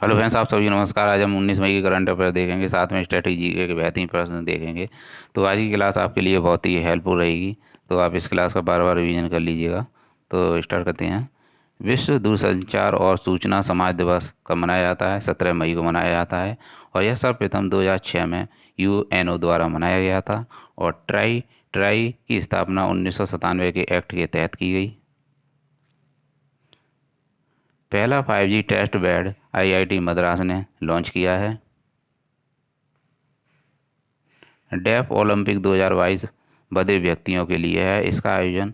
Hello friends, आप सभी नमस्कार। आज हम 19 मई के करंट अफेयर देखेंगे, साथ में स्ट्रेटेजी के बेहतरीन प्रश्न देखेंगे। तो आज की क्लास आपके लिए बहुत ही हेल्पफुल रहेगी, तो आप इस क्लास का बार बार रिवीजन कर लीजिएगा। तो स्टार्ट करते हैं। विश्व दूरसंचार और सूचना समाज दिवस कब मनाया जाता है? 17 मई को मनाया जाता है। और यह सर्वप्रथम 2006 में यूएनओ द्वारा मनाया गया था। और ट्राई ट्राई की स्थापना 1997 के एक्ट के तहत की गई। पहला 5G test bed IIT Madras ने लॉन्च किया है। डेफ ओलंपिक 2022 बधिर व्यक्तियों के लिए है। इसका आयोजन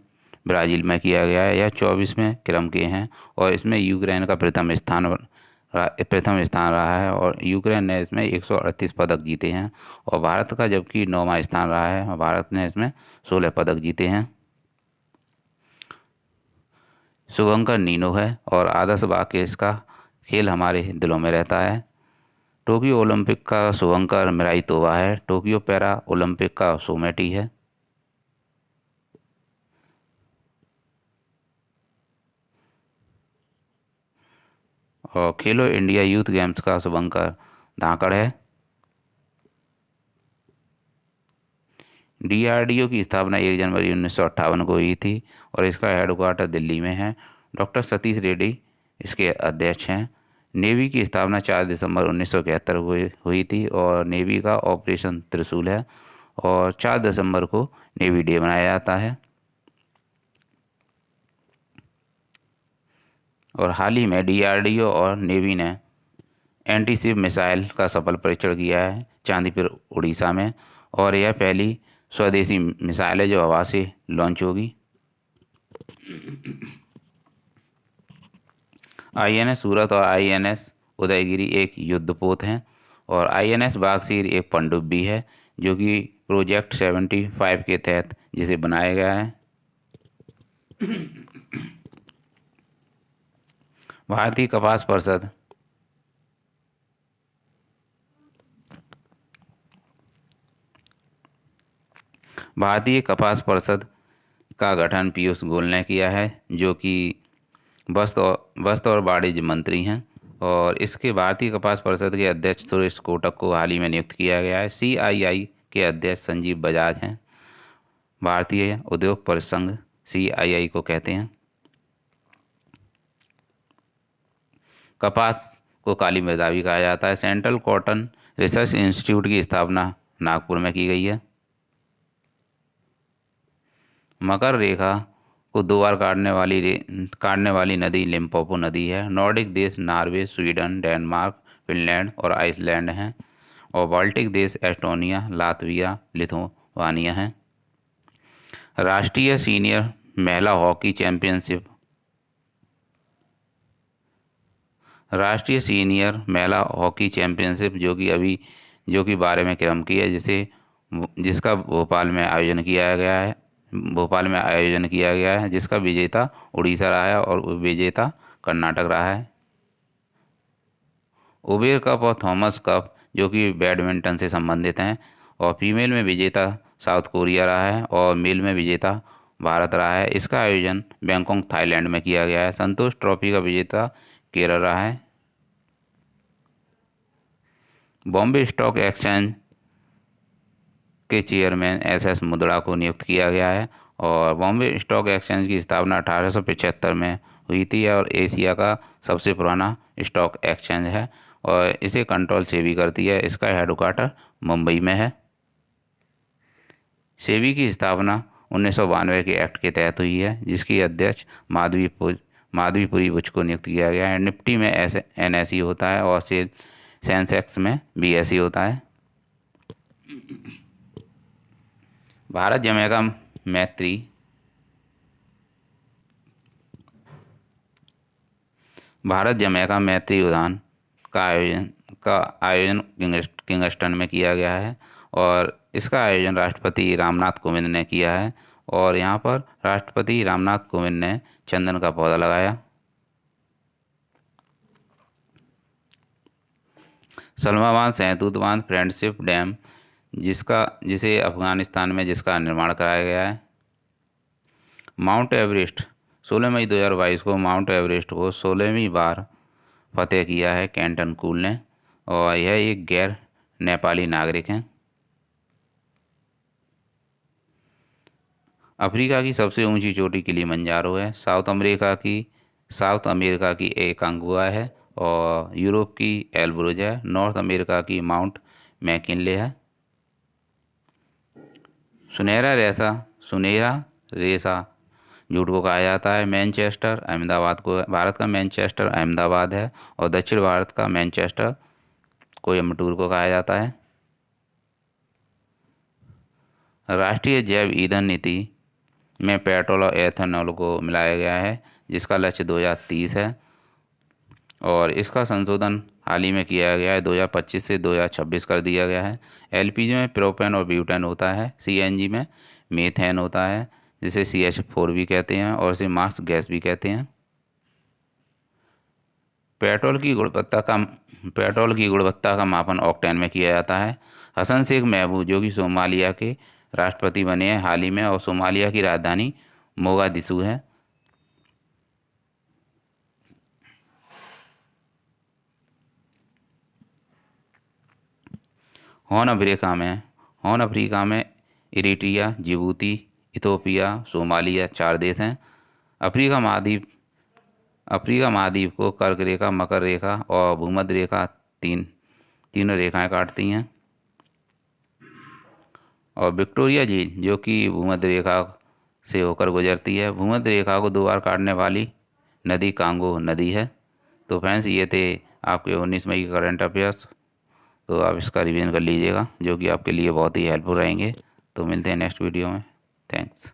ब्राज़ील में किया गया है। यह 24वें क्रम के हैं और इसमें यूक्रेन का प्रथम स्थान रहा है और यूक्रेन ने इसमें 138 पदक जीते हैं। और भारत का जबकि 9वां स्थान रहा है और भारत ने इसमें 16 पदक जीते हैं। शुभंकर नीनो है और आदर्श वाक्य इसका खेल हमारे दिलों में रहता है। टोक्यो ओलंपिक का शुभंकर मिराइतोवा है। टोक्यो पैरा ओलंपिक का सोमेटी है। और खेलो इंडिया यूथ गेम्स का शुभंकर धाकड़ है। डीआरडीओ की स्थापना 1 जनवरी 1958 को हुई थी और इसका हेडक्वार्टर दिल्ली में है। डॉक्टर सतीश रेड्डी इसके अध्यक्ष हैं। नेवी की स्थापना 4 दिसंबर 1971 को हुई थी और नेवी का ऑपरेशन त्रिशूल है और 4 दिसंबर को नेवी डे मनाया जाता है। और हाल ही में डीआरडीओ और नेवी ने एंटीशिप मिसाइल का सफल परीक्षण किया है चांदीपुर उड़ीसा में। और यह पहली स्वदेशी मिसाइल है जो हवा से लॉन्च होगी। आईएनएस सूरत और आईएनएस उदयगिरी एक युद्धपोत हैं और आईएनएस बागसीर एक पनडुब्बी है जो कि प्रोजेक्ट 75 के तहत जिसे बनाया गया है। भारतीय कपास परिषद भारतीय कपास परिषद का गठन पीयूष गोयल ने किया है जो कि वस्त्र और वाणिज्य मंत्री हैं। और इसके भारतीय कपास परिषद के अध्यक्ष सुरेश कोटक को हाल ही में नियुक्त किया गया है। सीआईआई के अध्यक्ष संजीव बजाज हैं। भारतीय उद्योग परिसंघ सीआईआई को कहते हैं। कपास को काली मृदा भी कहा जाता है। सेंट्रल कॉटन रिसर्च इंस्टीट्यूट की स्थापना नागपुर में की गई है। मकर रेखा को 2 बार काटने वाली नदी लिम्पोपो नदी है। नॉर्डिक देश नॉर्वे, स्वीडन, डेनमार्क, फिनलैंड और आइसलैंड हैं। और बाल्टिक देश एस्टोनिया, लातविया, लिथुआनिया हैं। राष्ट्रीय सीनियर महिला हॉकी चैंपियनशिप जो कि 12वें क्रम की है जिसका भोपाल में आयोजन किया गया है जिसका विजेता उड़ीसा रहा है और विजेता कर्नाटक रहा है। उबेर कप और थॉमस कप जो कि बैडमिंटन से संबंधित हैं और फीमेल में विजेता साउथ कोरिया रहा है और मेल में विजेता भारत रहा है। इसका आयोजन बैंकॉक थाईलैंड में किया गया है। संतोष ट्रॉफी का विजेता केरल रहा है। बॉम्बे स्टॉक एक्सचेंज के चेयरमैन एसएस मुद्रा को नियुक्त किया गया है। और बॉम्बे स्टॉक एक्सचेंज की स्थापना 1875 में हुई थी और एशिया का सबसे पुराना स्टॉक एक्सचेंज है और इसे कंट्रोल सेबी करती है। इसका हेडक्वार्टर मुंबई में है। सेबी की स्थापना 1992 के एक्ट के तहत हुई है जिसकी अध्यक्ष माधवीपुरी बुच को नियुक्त किया गया है। निफ्टी में एनएसई होता है और सेंसेक्स में बीएसई होता है। भारत जमैका मैत्री उद्यान का आयोजन किंगस्टन में किया गया है और इसका आयोजन राष्ट्रपति रामनाथ कोविंद ने किया है। और यहाँ पर राष्ट्रपति रामनाथ कोविंद ने चंदन का पौधा लगाया। सलमा बांध, सहतूत बांध, फ्रेंडशिप डैम जिसे अफगानिस्तान में जिसका निर्माण कराया गया है। माउंट एवरेस्ट 16 मई 2022 को माउंट एवरेस्ट को 16वीं बार फतेह किया है कैंटन कूल ने, और यह एक गैर नेपाली नागरिक हैं। अफ्रीका की सबसे ऊंची चोटी किलिमंजारो है। साउथ अमेरिका की एकांगुआ है, और यूरोप की एल्ब्रुज है। नॉर्थ अमेरिका की माउंट मैकिनले है। सुनहरा रेसा झूठ को कहा जाता है मैनचेस्टर अहमदाबाद को। भारत का मैनचेस्टर अहमदाबाद है, और दक्षिण भारत का मैनचेस्टर कोयम्बटूर को कहा जाता है। राष्ट्रीय जैव ईंधन नीति में पेट्रोल और एथेनॉल को मिलाया गया है, जिसका लक्ष्य 2030 है, और इसका संशोधन हाल ही में किया गया है, 2025 से 2026 कर दिया गया है। एलपीजी में प्रोपेन और ब्यूटेन होता है, सीएनजी में मीथेन होता है, जिसे CH4 भी कहते हैं, और इसे मार्स गैस भी कहते हैं। पेट्रोल की गुणवत्ता का मापन ऑक्टेन में किया जाता है। हसन शेख महमूद, जो कि सोमालिया के राष्ट्रपति बने हैं हाल ही में, और सोमालिया की राजधानी मोगादिशु है। हॉर्न अफ्रीका में इरिट्रिया, जिबूती, इथोपिया, सोमालिया 4 देश हैं। अफ्रीका महाद्वीप को कर्क रेखा, मकर रेखा और भूमध्य रेखा तीनों रेखाएं काटती हैं। और विक्टोरिया झील, जो कि भूमध्य रेखा से होकर गुजरती है। भूमध्य रेखा को 2 बार काटने वाली नदी कांगो नदी है। तो फ्रेंड्स, ये थे आपके 19 मई के करंट अफेयर्स। तो आप इसका रिवीजन कर लीजिएगा, जो कि आपके लिए बहुत ही हेल्पफुल रहेंगे। तो मिलते हैं नेक्स्ट वीडियो में। थैंक्स।